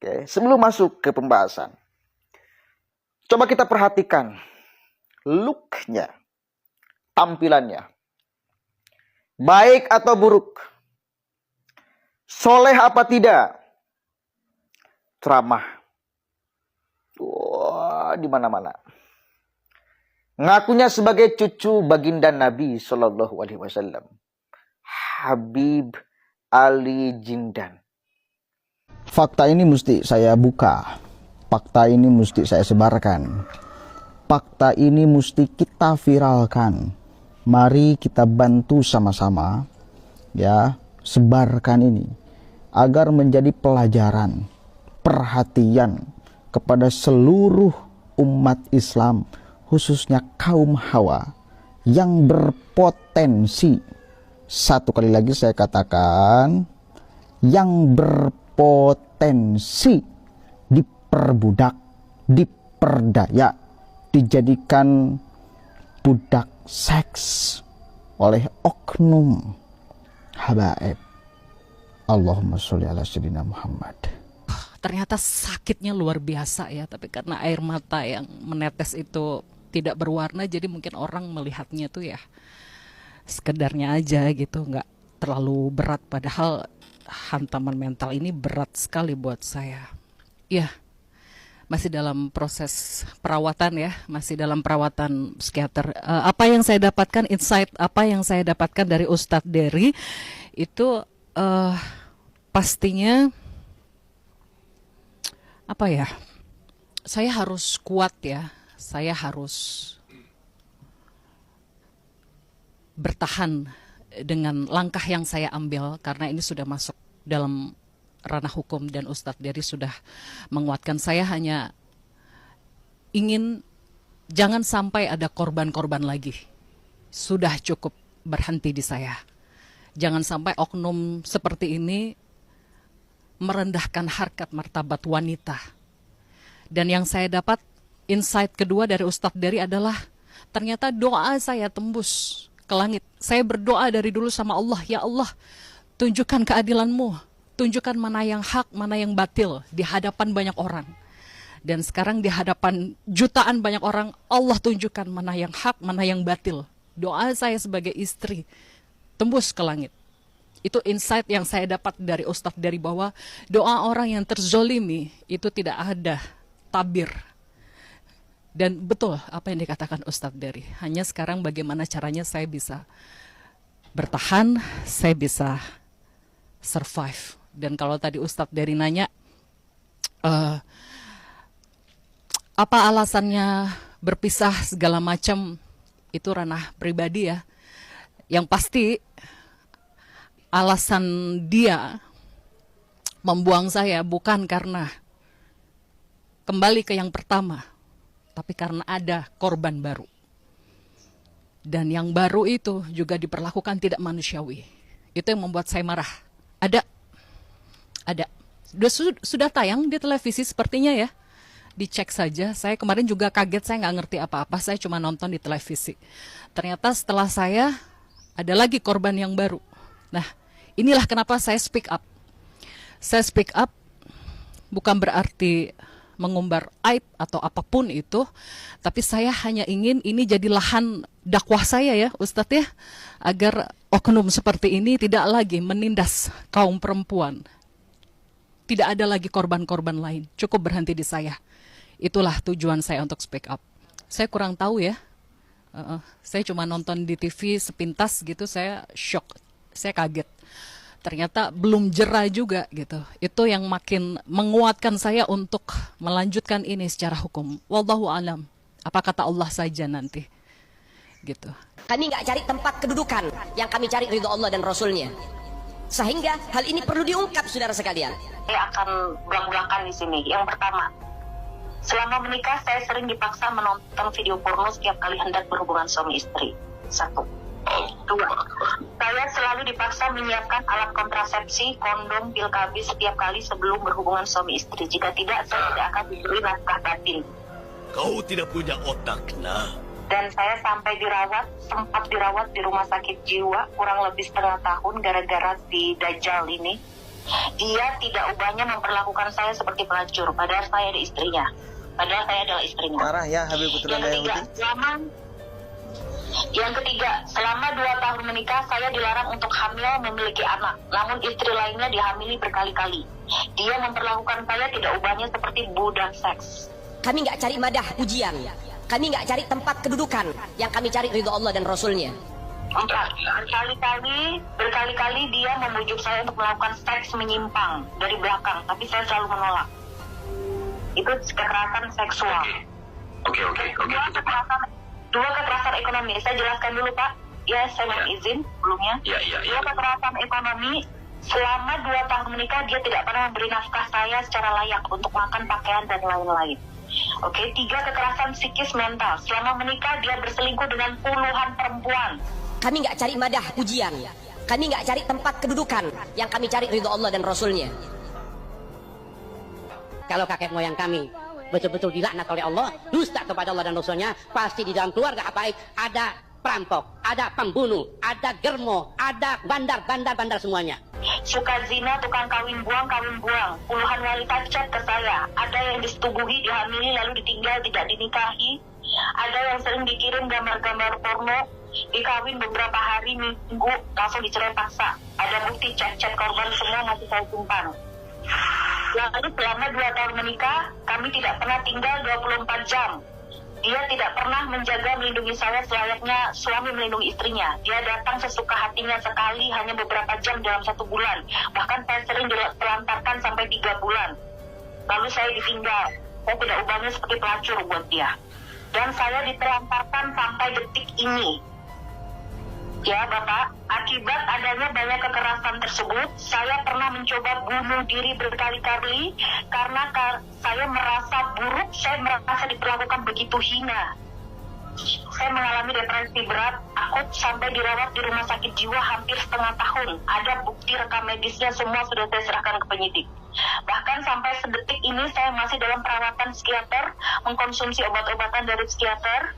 Oke, sebelum masuk ke pembahasan, coba kita perhatikan look-nya, tampilannya. Baik atau buruk? Soleh apa tidak? Ceramah. Wah, di mana-mana. Ngakunya sebagai cucu baginda Nabi Shallallahu Alaihi Wasallam, Habib Ali Jindan. Fakta ini mesti saya buka. Fakta ini mesti saya sebarkan. Fakta ini mesti kita viralkan. Mari kita bantu sama-sama, ya, sebarkan ini agar menjadi pelajaran, perhatian kepada seluruh umat Islam, khususnya kaum hawa yang berpotensi. Satu kali lagi saya katakan, yang berpotensi diperbudak, diperdaya, dijadikan budak seks oleh oknum habaib. Allahumma sholli ala sayyidina Muhammad. Ternyata sakitnya luar biasa ya, tapi karena air mata yang menetes itu tidak berwarna, jadi mungkin orang melihatnya tuh ya sekedarnya aja gitu, nggak terlalu berat, padahal hantaman mental ini berat sekali buat saya. Ya, masih dalam proses perawatan ya, masih dalam perawatan psikiater. Apa yang saya dapatkan, insight apa yang saya dapatkan dari Ustadz Dery itu pastinya apa ya, saya harus kuat ya, saya harus bertahan dengan langkah yang saya ambil, karena ini sudah masuk dalam ranah hukum dan Ustadz Dery sudah menguatkan. Saya hanya ingin jangan sampai ada korban-korban lagi. Sudah cukup berhenti di saya. Jangan sampai oknum seperti ini merendahkan harkat martabat wanita. Dan yang saya dapat insight kedua dari Ustadz Dery adalah ternyata doa saya tembus ke langit. Saya berdoa dari dulu sama Allah, ya Allah, tunjukkan keadilan-Mu, tunjukkan mana yang hak, mana yang batil di hadapan banyak orang. Dan sekarang di hadapan jutaan banyak orang, Allah tunjukkan mana yang hak, mana yang batil. Doa saya sebagai istri tembus ke langit. Itu insight yang saya dapat dari Ustadz Dery, bahwa doa orang yang terzolimi itu tidak ada tabir. Dan betul apa yang dikatakan Ustadz Dery. Hanya sekarang bagaimana caranya saya bisa bertahan, saya bisa survive. Dan kalau tadi Ustadz Dery nanya, apa alasannya berpisah segala macam, itu ranah pribadi ya. Yang pasti alasan dia membuang saya bukan karena kembali ke yang pertama, tapi karena ada korban baru. Dan yang baru itu juga diperlakukan tidak manusiawi. Itu yang membuat saya marah. Ada. Sudah tayang di televisi sepertinya ya. Dicek saja. Saya kemarin juga kaget, saya nggak ngerti apa-apa. Saya cuma nonton di televisi. Ternyata setelah saya, ada lagi korban yang baru. Nah, inilah kenapa saya speak up. Saya speak up bukan berarti mengumbar aib atau apapun itu, tapi saya hanya ingin ini jadi lahan dakwah saya ya Ustadz ya, agar oknum seperti ini tidak lagi menindas kaum perempuan. Tidak ada lagi korban-korban lain, cukup berhenti di saya. Itulah tujuan saya untuk speak up. Saya kurang tahu ya, saya cuma nonton di TV sepintas gitu, saya shock, saya kaget. Ternyata belum jera juga gitu. Itu yang makin menguatkan saya untuk melanjutkan ini secara hukum. Wallahu alam. Apa kata Allah saja nanti. Gitu. Kami nggak cari tempat kedudukan, yang kami cari ridho Allah dan Rasulnya. Sehingga hal ini perlu diungkap, saudara sekalian. Saya akan belak-belakan di sini. Yang pertama, selama menikah saya sering dipaksa menonton video porno setiap kali hendak berhubungan suami istri. 1. 2. Saya selalu dipaksa menyiapkan alat kontrasepsi, kondom, pil KB setiap kali sebelum berhubungan suami istri. Jika tidak, saya tidak akan diberi nafkah batin. Kau tidak punya otak, nah. Dan saya sampai sempat dirawat di rumah sakit jiwa kurang lebih setengah tahun gara-gara di Dajjal ini. Dia tidak ubahnya memperlakukan saya seperti pelacur, padahal saya ada istrinya. Padahal saya adalah istrinya. Parah ya Habib Putra Yang ketiga, selama 2 tahun menikah, saya dilarang untuk hamil memiliki anak. Namun istri lainnya dihamili berkali-kali. Dia memperlakukan saya tidak ubahnya seperti budak seks. Kami nggak cari madah pujian, kami nggak cari tempat kedudukan, yang kami cari ridho Allah dan Rasulnya. 4, berkali-kali dia membujuk saya untuk melakukan seks menyimpang dari belakang, tapi saya selalu menolak. Itu kekerasan seksual. Oke. Dua kekerasan ekonomi. Saya jelaskan dulu Pak. Ya, saya mohon izin sebelumnya. Dua kekerasan ekonomi. Selama 2 tahun menikah, dia tidak pernah memberi nafkah saya secara layak untuk makan, pakaian, dan lain-lain. Oke, 3 kekerasan psikis mental. Selama menikah, dia berselingkuh dengan puluhan perempuan. Kami nggak cari madah pujian, kami nggak cari tempat kedudukan, yang kami cari ridho Allah dan Rasulnya. Kalau kakek moyang kami betul-betul dilaknat oleh Allah, dusta kepada Allah dan Rasulnya, pasti di dalam keluarga apa ada perampok, ada pembunuh, ada germo, ada bandar semuanya. Suka zina, tukang kawin buang. Puluhan wanita chat ke saya. Ada yang disetubuhi, dihamili, lalu ditinggal, tidak dinikahi. Ada yang sering dikirim gambar-gambar porno, dikawin beberapa hari, minggu, langsung dicerai paksa. Ada bukti chat-chat korban, semua masih saya simpan. Lalu selama 2 tahun menikah, kami tidak pernah tinggal 24 jam. Dia tidak pernah menjaga melindungi saya selayaknya suami melindungi istrinya. Dia datang sesuka hatinya sekali, hanya beberapa jam dalam 1 bulan. Bahkan saya sering ditelantarkan sampai 3 bulan. Lalu saya ditinggal. Saya tidak ubahnya seperti pelacur buat dia. Dan saya ditelantarkan sampai detik ini. Ya Bapak, akibat adanya banyak kekerasan tersebut, saya pernah mencoba bunuh diri berkali-kali karena saya merasa buruk, saya merasa diperlakukan begitu hina. Saya mengalami depresi berat, aku sampai dirawat di rumah sakit jiwa hampir setengah tahun. Ada bukti rekam medisnya, semua sudah saya serahkan ke penyidik. Bahkan sampai sedetik ini saya masih dalam perawatan psikiater, mengkonsumsi obat-obatan dari psikiater.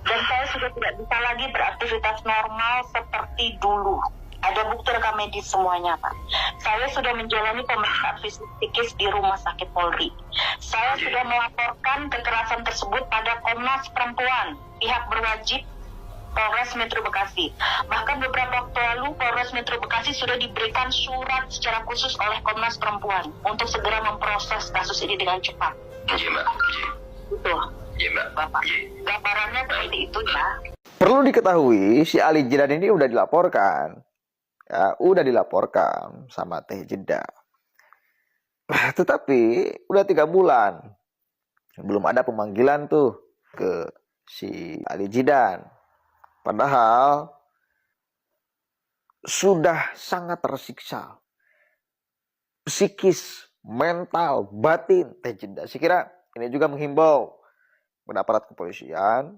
Dan saya sudah tidak bisa lagi beraktivitas normal seperti dulu. Ada bukti rekam medis semuanya, Pak. Saya sudah menjalani pemeriksaan fisik psikis di Rumah Sakit Polri. Saya sudah melaporkan kekerasan tersebut pada Komnas Perempuan, pihak berwajib Polres Metro Bekasi. Bahkan beberapa waktu lalu Polres Metro Bekasi sudah diberikan surat secara khusus oleh Komnas Perempuan untuk segera memproses kasus ini dengan cepat. Iya, Mbak. Betul. Iya, Mbak. Bapak, gambarannya seperti itu ya. Perlu diketahui si Ali Jidan ini udah dilaporkan. Ya, udah dilaporkan sama Teh Jeddah. Tetapi udah 3 bulan. Belum ada pemanggilan tuh ke si Ali Jidan. Padahal sudah sangat tersiksa. Psikis, mental, batin Teh Jeddah. Saya kira ini juga menghimbau kepada aparat kepolisian,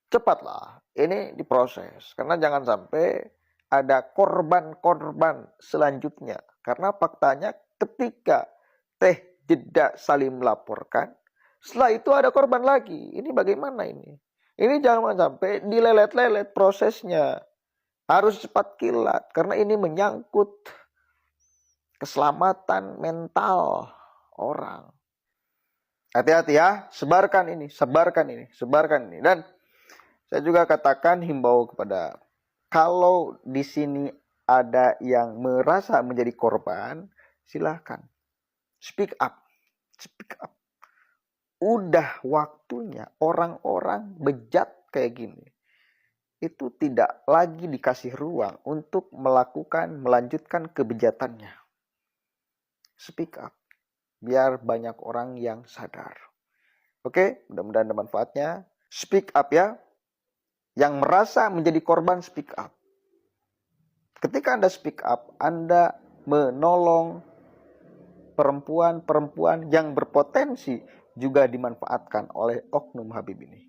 cepatlah ini diproses. Karena jangan sampai ada korban-korban selanjutnya. Karena faktanya ketika Teh Jeddah saling melaporkan, setelah itu ada korban lagi. Ini bagaimana ini? Ini jangan sampai dilelet-lelet prosesnya. Harus cepat kilat. Karena ini menyangkut keselamatan mental orang. Hati-hati ya, sebarkan ini. Dan saya juga katakan himbau kepada, kalau di sini ada yang merasa menjadi korban, silahkan speak up. Udah waktunya orang-orang bejat kayak gini itu tidak lagi dikasih ruang untuk melanjutkan kebejatannya. Speak up. Biar banyak orang yang sadar. Oke, mudah-mudahan ada manfaatnya. Speak up ya. Yang merasa menjadi korban, speak up. Ketika Anda speak up, Anda menolong perempuan-perempuan yang berpotensi juga dimanfaatkan oleh oknum Habib ini.